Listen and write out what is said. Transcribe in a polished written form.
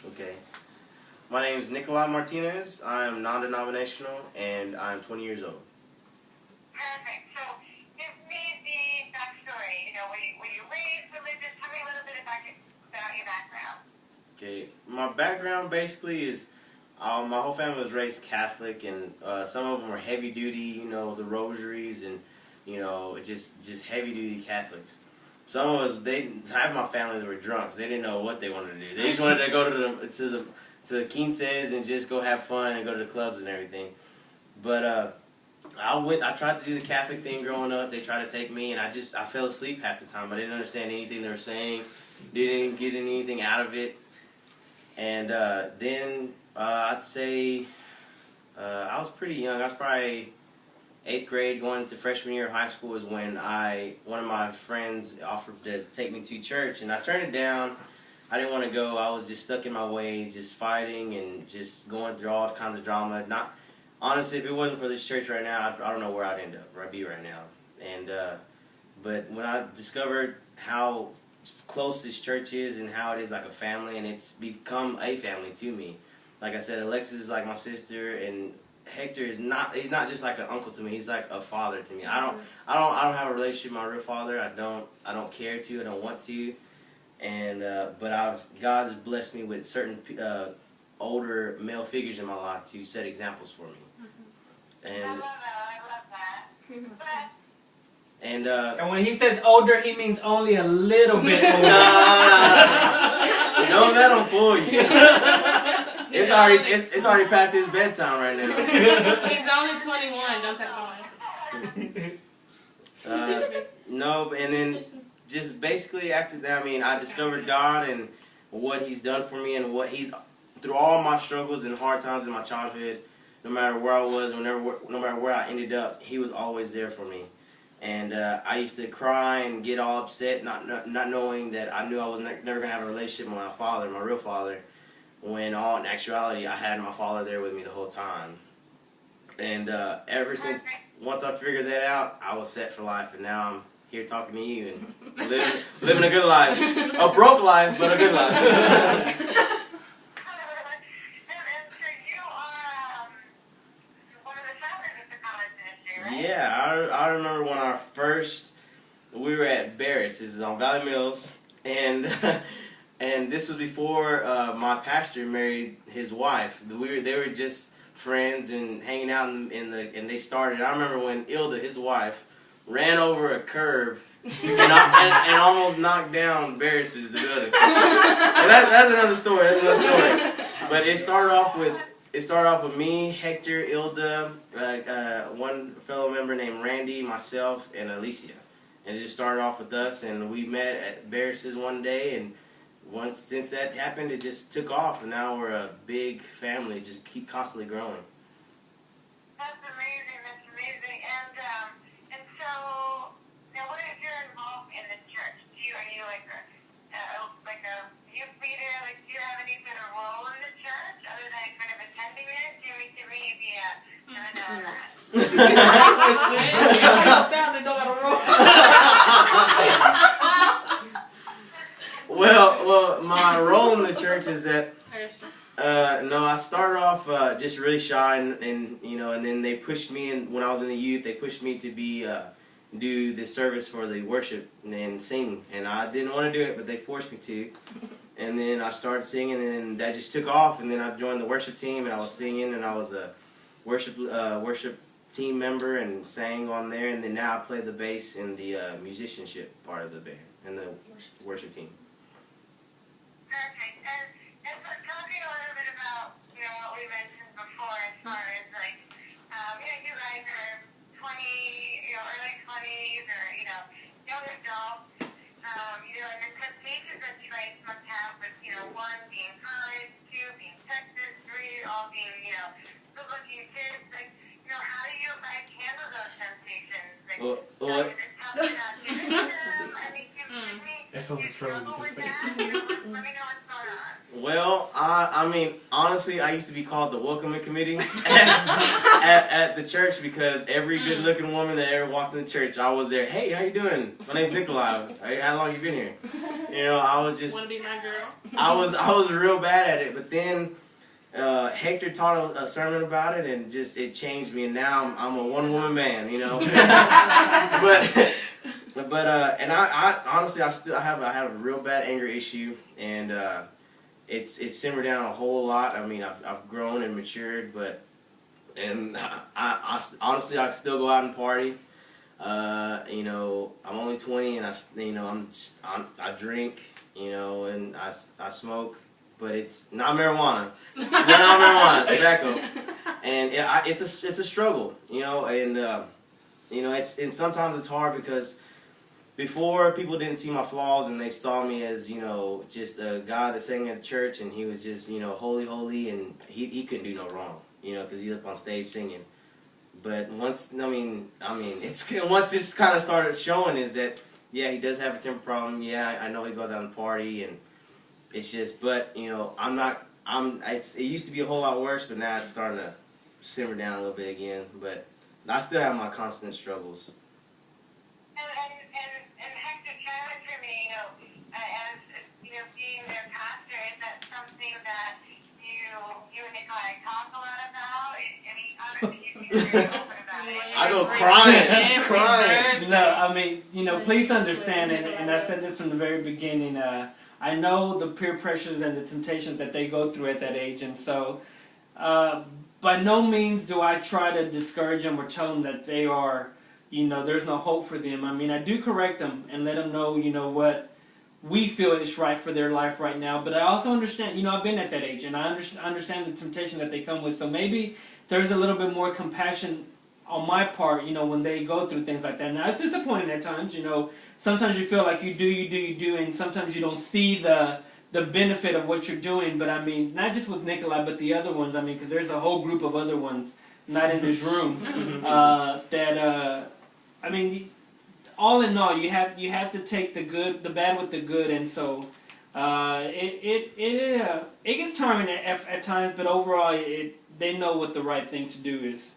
Okay. My name is Nicholi Martinez. I'm non-denominational, and I'm 20 years old. Perfect. So, give me the backstory. Were you raised religious? Tell me a little bit about your background. Okay. My background basically is my whole family was raised Catholic, and some of them are heavy duty, the rosaries, and just heavy duty Catholics. Some of us, half my family were drunks. They didn't know what they wanted to do. They just wanted to go to the quinces and just go have fun and go to the clubs and everything. But I tried to do the Catholic thing growing up. They tried to take me, and I fell asleep half the time. I didn't understand anything they were saying. Didn't get anything out of it. And then I'd say I was pretty young. I was probably 8th grade, going into freshman year of high school is when one of my friends offered to take me to church, and I turned it down. I didn't want to go. I was just stuck in my ways, just fighting and just going through all kinds of drama. Honestly, if it wasn't for this church right now, I don't know where I'd end up, where I'd be right now. And but when I discovered how close this church is and how it is like a family, and it's become a family to me. Like I said, Alexis is like my sister, and Hector he's not just like an uncle to me. He's like a father to me. I don't have a relationship with my real father. I don't care to. I don't want to. And but God has blessed me with certain older male figures in my life to set examples for me. And I love that. And when he says older, he means only a little bit older. Don't let him fool you. It's already past his bedtime right now. He's only 21. Don't talk about it. No, and then just basically after that, I discovered God and what He's done for me, and what He's through all my struggles and hard times in my childhood. No matter where I was, no matter where I ended up, He was always there for me. And I used to cry and get all upset, not knowing that I knew I was never gonna have a relationship with my father, my real father. When all in actuality, I had my father there with me the whole time. And ever since, once I figured that out, I was set for life, and now I'm here talking to you and living a good life. A broke life, but a good life. And so you are one of the founders of the college ministry, right? Yeah, I remember when we were at Barrett's. This is on Valley Mills, and and this was before my pastor married his wife. They were just friends and hanging out and they started. I remember when Ilda, his wife, ran over a curb and almost knocked down Barrett's, the building. And that's another story. But it started off with me, Hector, Ilda, one fellow member named Randy, myself, and Alicia. And it just started off with us, and we met at Barrett's one day, and since that happened, it just took off, and now we're a big family, just keep constantly growing. That's amazing. And so, now what is your involvement in the church? Are you like a youth leader? Like, do you have any sort of role in the church other than kind of attending it? Give me Well, my role in the church is that no, I started off just really shy, and then they pushed me, and when I was in the youth, they pushed me to do the service for the worship and sing, and I didn't want to do it, but they forced me to. And then I started singing, and then that just took off, and then I joined the worship team, and I was singing, and I was a worship team member and sang on there, and then now I play the bass in the musicianship part of the band and the worship team. Perfect. And so tell me a little bit about, what we mentioned before as far as like, you guys are 20, early 20s or, young adults, and the temptations that you guys must have with, one being college, two being Texas, three all being, good-looking kids. Like, how do you guys handle those temptations? Like, is it tough about giving them? I mean, give me, That's so do you struggle with that? Let me know what's going on. Well, I mean, honestly, I used to be called the welcoming committee at the church because every good-looking woman that ever walked in the church, I was there. Hey, how you doing? My name's Nicholi. Hey, how long you been here? You know, I was just. Wanna be my girl? I was real bad at it, but then Hector taught a sermon about it, and just it changed me. And now I'm a one-woman man, you know. And I honestly I have a real bad anger issue, and it's simmered down a whole lot. I mean, I've grown and matured, I honestly I still go out and party. You know, I'm only 20, and I drink, you know, and I smoke, but it's not marijuana, not marijuana, tobacco, and it's a struggle, you know, and you know, and sometimes it's hard because. Before, people didn't see my flaws, and they saw me as, you know, just a guy that sang at the church, and he was just, you know, holy, and he couldn't do no wrong, you know, because he's up on stage singing. But once, once this kind of started showing is that, yeah, he does have a temper problem. Yeah, I know he goes out and party, and it's just, but, you know, it used to be a whole lot worse, but now it's starting to simmer down a little bit again. But I still have my constant struggles. And Hector, challenge for me, you know, as you know, being their pastor, is that something that you and Nicholi talk a lot about? I mean, obviously you seem very open about it. I go crying. You know, I mean, you know, please understand, and I said this from the very beginning. I know the peer pressures and the temptations that they go through at that age, and so by no means do I try to discourage them or tell them that they are. You know, there's no hope for them. I mean, I do correct them and let them know, you know, what we feel is right for their life right now. But I also understand, you know, I've been at that age, and I understand the temptation that they come with. So maybe there's a little bit more compassion on my part, you know, when they go through things like that. Now, it's disappointing at times, you know. Sometimes you feel like you do, and sometimes you don't see the benefit of what you're doing. But, I mean, not just with Nicholi, but the other ones, I mean, because there's a whole group of other ones, not in this room, I mean, all in all, you have to take the bad with the good, and so it gets tiring at times, but overall, they know what the right thing to do is.